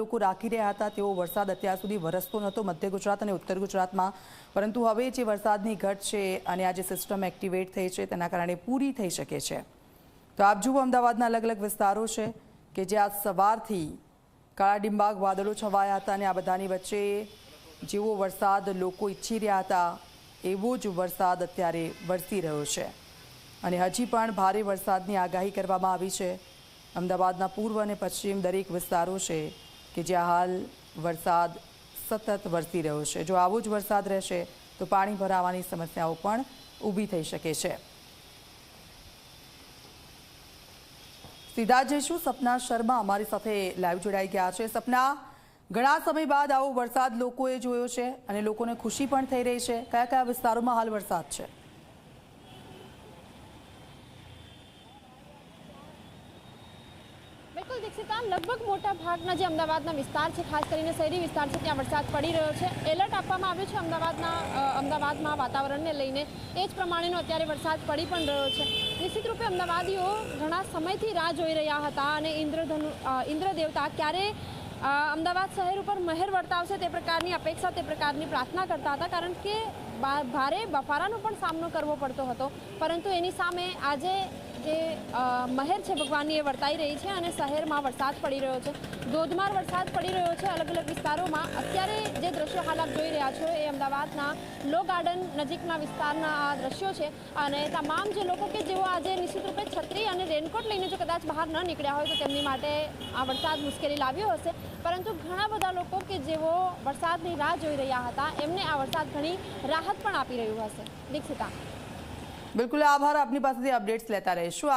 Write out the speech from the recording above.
લોકો રાખી રહ્યા હતા તેવો વરસાદ અત્યાર સુધી વરસતો નહોતો મધ્ય ગુજરાત અને ઉત્તર ગુજરાતમાં, પરંતુ હવે જે વરસાદની ઘટ છે અને આ જે સિસ્ટમ એક્ટિવેટ થઈ છે તેના કારણે પૂરી થઈ શકે છે। તો આપ જુઓ અમદાવાદના અલગ અલગ વિસ્તારો છે કે જે આજ સવારથી કાળા ડિંબાગ વાદળો છવાયા હતા અને આ બધાની વચ્ચે જેવો વરસાદ લોકો ઈચ્છી રહ્યા હતા એવો જ વરસાદ અત્યારે વરસી રહ્યો છે અને હજી પણ ભારે વરસાદની આગાહી કરવામાં આવી છે। અમદાવાદના પૂર્વ અને પશ્ચિમ દરેક વિસ્તારો છે કે જ્યાં હાલ વરસાદ સતત વરસી રહ્યો છે। જો આવો જ વરસાદ રહેશે તો પાણી ભરાવાની સમસ્યાઓ પણ ઊભી થઈ શકે છે। સીધા જઈશું સપના શર્મા અમારી સાથે લાઈવ જોડાઈ ગયા છે। સપના, ઘણા સમય બાદ આવો વરસાદ લોકોએ જોયો છે અને લોકોને ખુશી પણ થઈ રહી છે। કયા કયા વિસ્તારોમાં હાલ વરસાદ છે? बिल्कुल दीक्षिता, लगभग मोटा भागना जे अमदावादना विस्तार है, खास કરીને શહેરી વિસ્તાર છે ત્યાં વરસાદ પડી રહ્યો છે। એલર્ટ આપવામાં આવ્યું છે અમદાવાદમાં વાતાવરણને લઈને। એ જ પ્રમાણેનો અત્યારે વરસાદ પડી પણ રહ્યો છે। નિશ્ચિત રૂપે અમદાવાદીઓ ઘણા સમયથી રાહ જોઈ રહ્યા હતા અને ઇન્દ્ર દેવતા ક્યારે અમદાવાદ શહેર ઉપર મહેર વર્તાવશે તે પ્રકારની અપેક્ષા, તે પ્રકારની પ્રાર્થના કરતા હતા, કારણ કે ભારે બફારાનો પણ સામનો કરવો પડતો હતો। પરંતુ એની સામે આજે જે મહેર છે ભગવાનની એ વર્તાઈ રહી છે અને શહેરમાં વરસાદ પડી રહ્યો છે। ધોધમાર વરસાદ પડી રહ્યો છે અલગ અલગ વિસ્તારોમાં। અત્યારે જે દ્રશ્યો હાલ આપ જોઈ રહ્યા છો એ અમદાવાદના લો ગાર્ડન નજીકના વિસ્તારના આ દ્રશ્યો છે અને તમામ જે લોકો કે જેઓ આજે નિશ્ચિત રૂપે છત્રી અને રેનકોટ લઈને જો કદાચ બહાર ન નીકળ્યા હોય તો તેમની માટે આ વરસાદ મુશ્કેલી લાવ્યો હશે, પરંતુ ઘણા બધા લોકો કે જેઓ વરસાદની રાહ જોઈ રહ્યા હતા એમને આ વરસાદ ઘણી રાહત પણ આપી રહ્યું હશે। દીક્ષિતા, બિલકુલ આભાર, આપની પાસેથી અપડેટ્સ લેતા રહીશું।